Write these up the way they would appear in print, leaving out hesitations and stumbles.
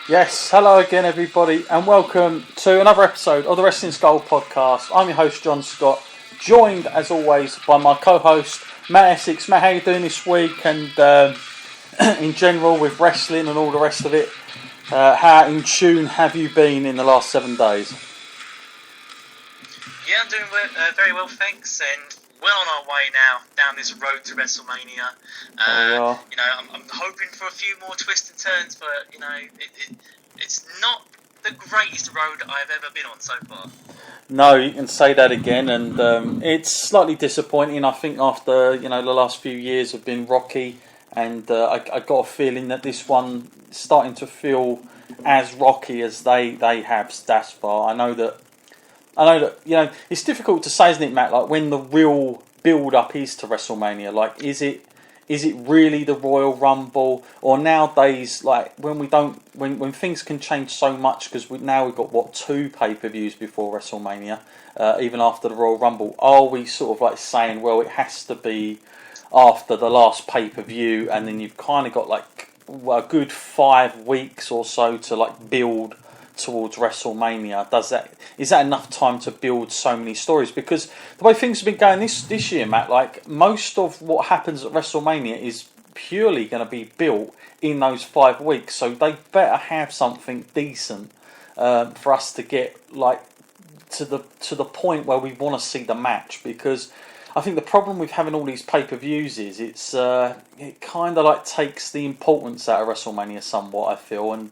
Yes, hello again everybody and welcome to another episode of the Wrestling Skull podcast. I'm your host John Scott, joined as always by my co-host Matt Essex. Matt, how are you doing this week and in general with wrestling and all the rest of it? How in tune have you been in the last 7 days? Yeah, I'm doing very well, thanks, and well on our way now down this road to Wrestlemania. I'm hoping for a few more twists and turns, but it's not the greatest road I've ever been on so far. No, you can say that again, and it's slightly disappointing. I think after the last few years have been rocky, and I got a feeling that this one is starting to feel as rocky as they have thus far. I know that it's difficult to say, isn't it, Matt? Like when the real build-up is to WrestleMania, like is it really the Royal Rumble, or nowadays, like when things can change so much, because we've got 2 pay-per-views before WrestleMania, even after the Royal Rumble. Are we sort of like saying, well, it has to be after the last pay-per-view, and then you've kind of got like a good 5 weeks or so to like build towards WrestleMania? Is that enough time to build so many stories? Because the way things have been going this year, Matt, like most of what happens at WrestleMania is purely going to be built in those 5 weeks. So they better have something decent for us to get like to the point where we want to see the match. Because I think the problem with having all these pay-per-views is it kind of like takes the importance out of WrestleMania somewhat, I feel, and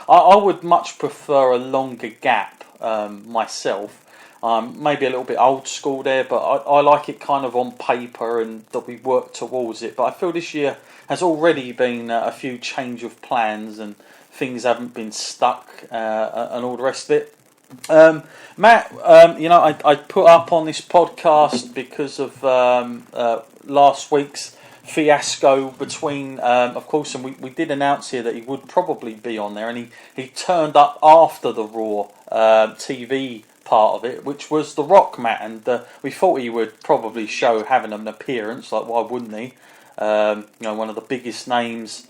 I would much prefer a longer gap myself. Maybe a little bit old school there, but I like it kind of on paper and that we work towards it. But I feel this year has already been a few change of plans and things haven't been stuck and all the rest of it. Matt, I put up on this podcast because of last week's fiasco between, of course, and we did announce here that he would probably be on there, and he turned up after the Raw TV part of it, which was The Rock, Matt, and we thought he would probably show having an appearance, like why wouldn't he? One of the biggest names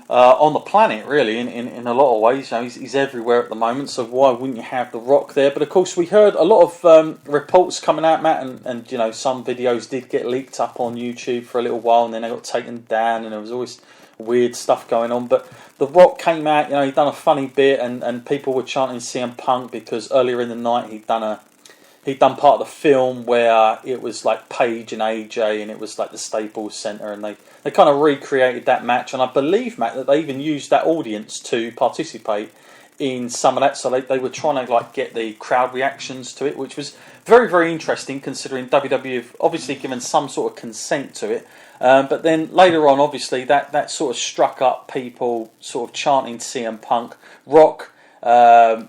on the planet, really, in a lot of ways. He's everywhere at the moment, so why wouldn't you have The Rock there? But of course, we heard a lot of reports coming out, Matt, and some videos did get leaked up on YouTube for a little while, and then they got taken down, and there was always weird stuff going on. But The Rock came out, he'd done a funny bit, and people were chanting CM Punk because earlier in the night he'd done part of the film where it was like Paige and AJ, and it was like the Staples Center, and they kind of recreated that match. And I believe, Matt, that they even used that audience to participate in some of that. So they were trying to like get the crowd reactions to it, which was very, very interesting considering WWE have obviously given some sort of consent to it. But then later on, obviously, that sort of struck up people sort of chanting CM Punk. Rock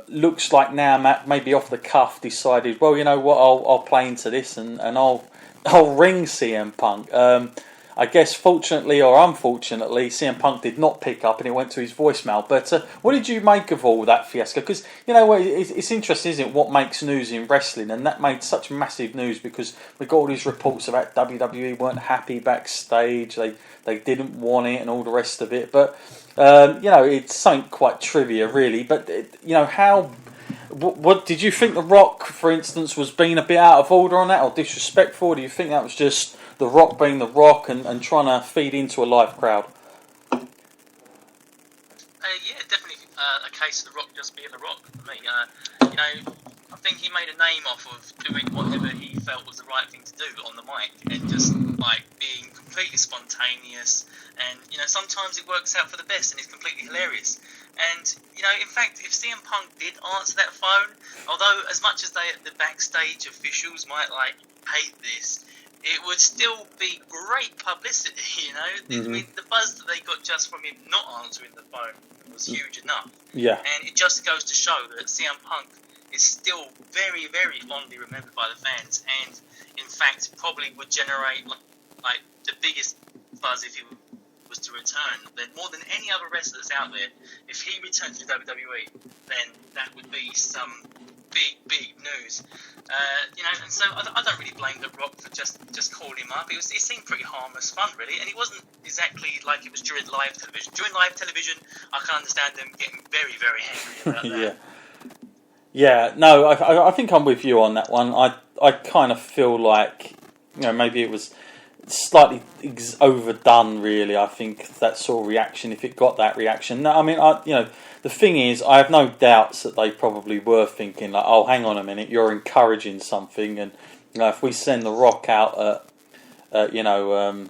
looks like now, Matt, maybe off the cuff, decided, well, you know what, I'll play into this and I'll ring CM Punk. I guess fortunately or unfortunately, CM Punk did not pick up and it went to his voicemail. But what did you make of all that fiasco? Because, it's interesting, isn't it, what makes news in wrestling? And that made such massive news because we got all these reports about WWE weren't happy backstage, they didn't want it and all the rest of it. But, it's something quite trivia, really. But, what did you think The Rock, for instance, was being a bit out of order on that or disrespectful? Or do you think that was just The Rock being The Rock and trying to feed into a live crowd? Yeah, definitely a case of The Rock just being The Rock for me. I think he made a name off of doing whatever he felt was the right thing to do on the mic and just like being completely spontaneous. And sometimes it works out for the best and it's completely hilarious. And in fact, if CM Punk did answer that phone, although as much as the backstage officials might like hate this, it would still be great publicity, you know. Mm-hmm. I mean, the buzz that they got just from him not answering the phone was huge enough. Yeah. And it just goes to show that CM Punk is still very, very fondly remembered by the fans, and in fact probably would generate like the biggest buzz if he was to return. Then more than any other wrestler that's out there, if he returned to WWE, then that would be some big news. You know, and so I don't really blame The Rock for just calling him up. It seemed pretty harmless fun, really, and it wasn't exactly like it was during live television. During live television, I can understand them getting very, very angry about that. Yeah, no, I think I'm with you on that one. I kind of feel like, you know, maybe it was slightly overdone, really. I think that sort of reaction, if it got that reaction. No, I mean, you know, the thing is, I have no doubts that they probably were thinking like, oh, hang on a minute, you're encouraging something, and you know, if we send The Rock out at you know,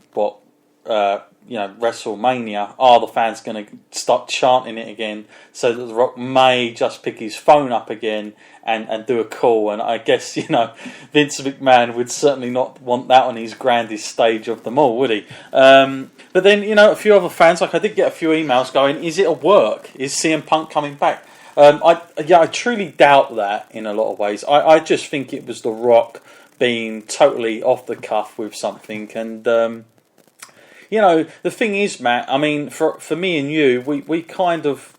you know, WrestleMania, are the fans going to start chanting it again, so that The Rock may just pick his phone up again and do a call? And I guess, you know, Vince McMahon would certainly not want that on his grandest stage of them all, would he? But then, you know, a few other fans, like I did get a few emails going, is it a work? Is CM Punk coming back? I truly doubt that in a lot of ways. I just think it was The Rock being totally off the cuff with something. And you know, the thing is, Matt, I mean, for me and you, we kind of,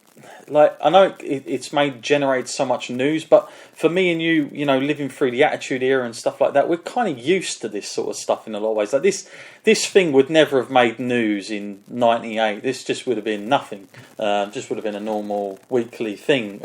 like, I know it's generated so much news, but for me and you, you know, living through the Attitude Era and stuff like that, we're kind of used to this sort of stuff in a lot of ways. Like this thing would never have made news in '98. This just would have been nothing. Just would have been a normal weekly thing.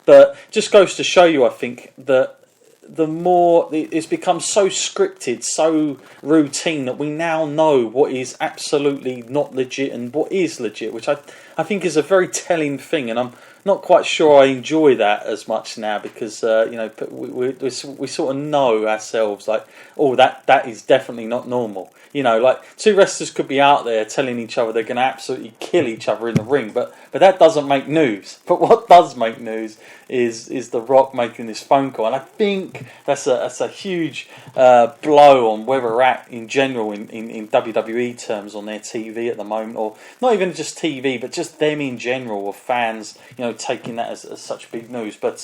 But just goes to show you, I think, that the more it's become so scripted, so routine, that we now know what is absolutely not legit and what is legit, which I think is a very telling thing, and I'm not quite sure I enjoy that as much now, because you know, we sort of know ourselves, like, oh, that is definitely not normal. You know, like, two wrestlers could be out there telling each other they're going to absolutely kill each other in the ring, but that doesn't make news. But what does make news is The Rock making this phone call, and I think that's a huge blow on where we're at in general in WWE terms on their TV at the moment, or not even just TV, but just them in general, of fans, you know, taking that as such big news. But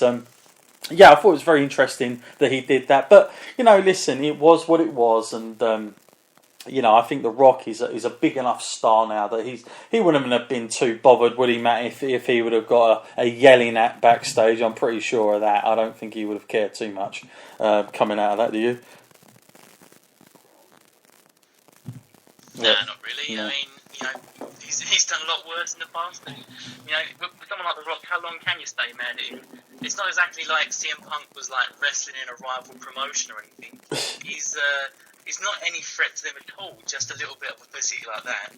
yeah, I thought it was very interesting that he did that. But you know, listen, it was what it was, and you know, I think The Rock is a big enough star now that he wouldn't have been too bothered, would he, Matt, if he would have got a yelling at backstage? I'm pretty sure of that. I don't think he would have cared too much coming out of that, do you? No, not really. Yeah. I mean, you know, he's done a lot worse in the past. And, you know, with someone like The Rock, how long can you stay mad? It's not exactly like CM Punk was like wrestling in a rival promotion or anything. He's not any threat to them at all, just a little bit of publicity like that.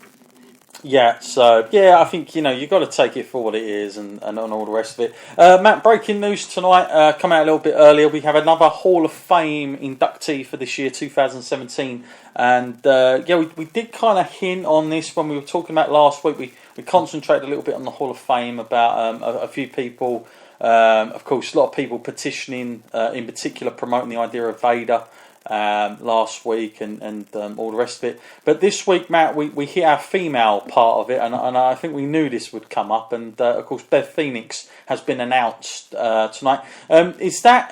Yeah, so, yeah, I think, you know, you've got to take it for what it is and all the rest of it. Matt, breaking news tonight, come out a little bit earlier. We have another Hall of Fame inductee for this year, 2017. And, yeah, we did kind of hint on this when we were talking about last week. We concentrated a little bit on the Hall of Fame about a few people. Of course, a lot of people petitioning, in particular promoting the idea of Vader last week and all the rest of it. But this week, Matt, we hit our female part of it, and I think we knew this would come up. And of course, Beth Phoenix has been announced tonight. Is that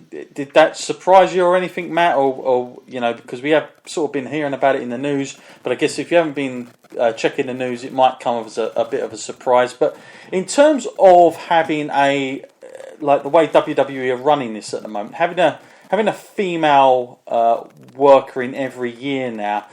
did that surprise you or anything, Matt? Or you know, because we have sort of been hearing about it in the news, but I guess if you haven't been checking the news, it might come as a bit of a surprise. But in terms of having like the way WWE are running this at the moment, having a female worker in every year now,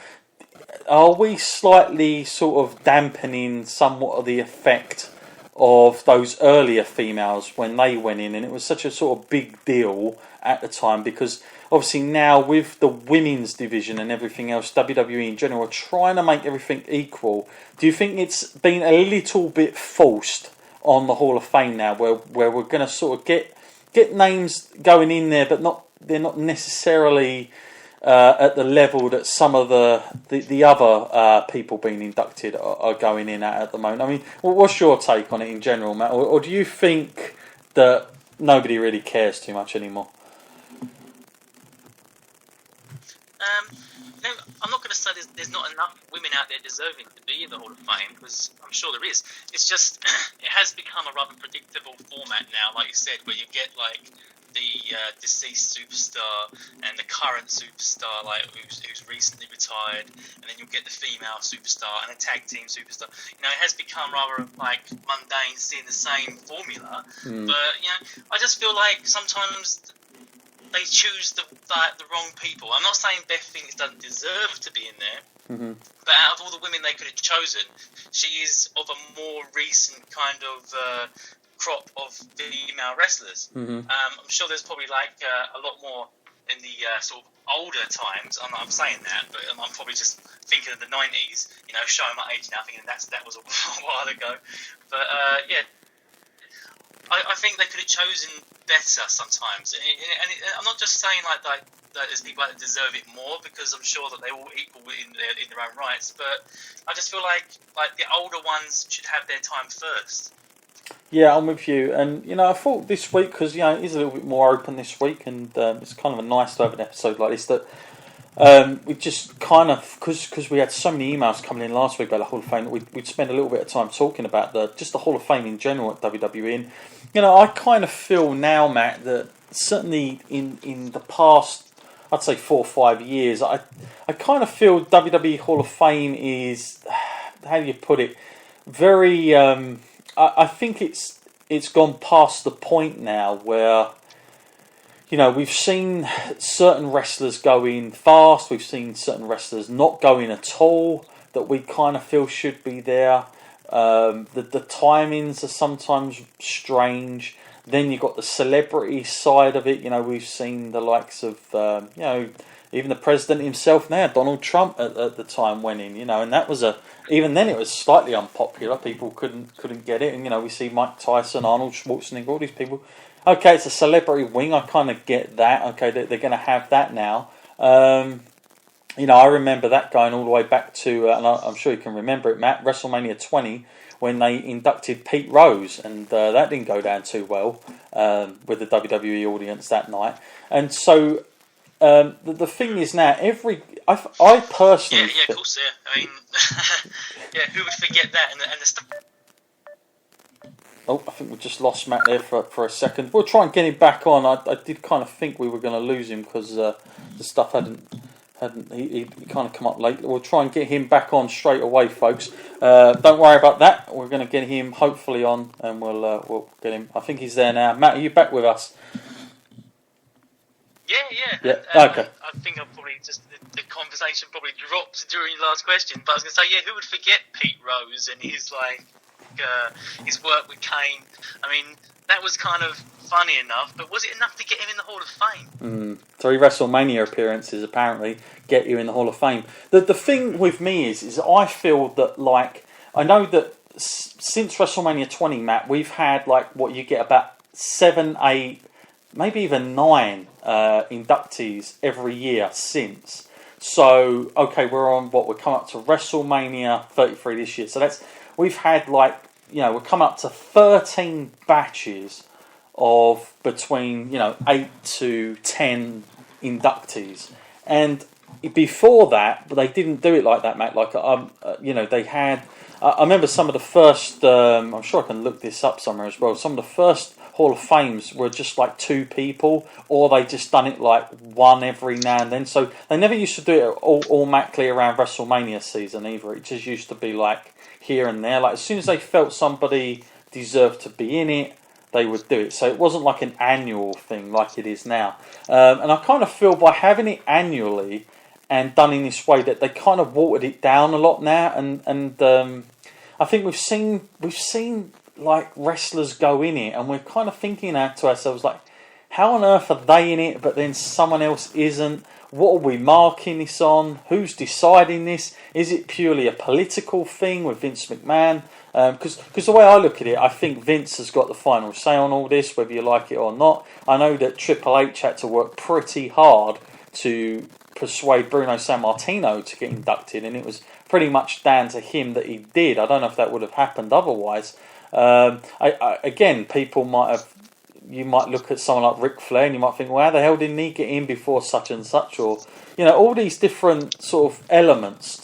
are we slightly sort of dampening somewhat of the effect of those earlier females when they went in? And it was such a sort of big deal at the time, because obviously now with the women's division and everything else, WWE in general are trying to make everything equal. Do you think it's been a little bit forced on the Hall of Fame now, where we're going to sort of get names going in there, but they're not necessarily at the level that some of the other people being inducted are going in at the moment? I mean, what's your take on it in general, Matt? Or do you think that nobody really cares too much anymore? I'm not going to say there's not enough women out there deserving to be in the Hall of Fame, because I'm sure there is. It's just it has become a rather predictable format now, like you said, where you get like the deceased superstar and the current superstar, like who's recently retired, and then you'll get the female superstar and a tag team superstar. You know, it has become rather like mundane, seeing the same formula. But you know, I just feel like sometimes they choose the wrong people. I'm not saying Beth Phoenix doesn't deserve to be in there, but out of all the women they could have chosen, she is of a more recent kind of crop of female wrestlers. I'm sure there's probably like a lot more in the sort of older times. I'm saying that, but I'm probably just thinking of the 90s, you know, showing my age now, thinking that was a while ago. But yeah, I think they could have chosen better sometimes. And I'm not just saying like that there's people that deserve it more, because I'm sure that they're all equal in their own rights. But I just feel like the older ones should have their time first. Yeah, I'm with you. And, you know, I thought this week, because, you know, it is a little bit more open this week, and it's kind of a nice to have an episode like this, that we just kind of, because we had so many emails coming in last week about the Hall of Fame, we'd spend a little bit of time talking about just the Hall of Fame in general at WWE. And, you know, I kind of feel now, Matt, that certainly in the past, I'd say 4 or 5 years, I kind of feel WWE Hall of Fame is, how do you put it, very... I think it's gone past the point now where, you know, we've seen certain wrestlers go in fast, we've seen certain wrestlers not go in at all that we kind of feel should be there. The timings are sometimes strange. Then you've got the celebrity side of it. You know, we've seen the likes of, you know, even the president himself now, Donald Trump, at the time went in, you know, and that was even then it was slightly unpopular. People couldn't get it, and you know, we see Mike Tyson, Arnold Schwarzenegger, all these people. Okay, it's a celebrity wing. I kind of get that. Okay, they're going to have that now. You know, I remember that going all the way back to, and I'm sure you can remember it, Matt, WrestleMania 20, when they inducted Pete Rose, and that didn't go down too well with the WWE audience that night. And so the thing is now, I personally... Yeah, of course, yeah. I mean, yeah, who would forget that? And the stuff... Oh, I think we just lost Matt there for a second. We'll try and get him back on. I did kind of think we were going to lose him because the stuff hadn't he kind of come up late. We'll try and get him back on straight away, folks. Don't worry about that. We're going to get him hopefully on, and we'll get him. I think he's there now. Matt, are you back with us? Yeah. Okay. I think I'll probably just the conversation probably dropped during the last question, but I was going to say, yeah, who would forget Pete Rose and his his work with Kane? I mean, that was kind of funny enough, but was it enough to get him in the Hall of Fame? 3 WrestleMania appearances apparently get you in the Hall of Fame. The thing with me is I feel that, like, I know that since WrestleMania 20, Matt, we've had like what you get about 7, 8, maybe even 9 inductees every year since. So, okay, we're coming up to WrestleMania 33 this year. So we've had like, you know, we're coming up to 13 batches of between, you know, 8 to 10 inductees. And before that, but they didn't do it like that, Matt. Like, you know, they had, I remember some of the first, I'm sure I can look this up somewhere as well, some of the first Hall of Fames were just like 2 people, or they just done it like one every now and then. So they never used to do it automatically around WrestleMania season either. It just used to be like here and there. Like as soon as they felt somebody deserved to be in it, they would do it. So it wasn't like an annual thing like it is now. And I kind of feel by having it annually and done in this way that they kind of watered it down a lot now. And I think we've seen like wrestlers go in it, and we're kind of thinking out to ourselves like, how on earth are they in it but then someone else isn't? What are we marking this on? Who's deciding this? Is it purely a political thing with Vince McMahon? Because the way I look at it, I think Vince has got the final say on all this, whether you like it or not. I know that Triple H had to work pretty hard to persuade Bruno Sammartino to get inducted, and it was pretty much down to him that he did. I don't know if that would have happened otherwise. Again, people might have you might look at someone like Ric Flair and you might think, well, how the hell didn't he get in before such and such? Or, all these different sort of elements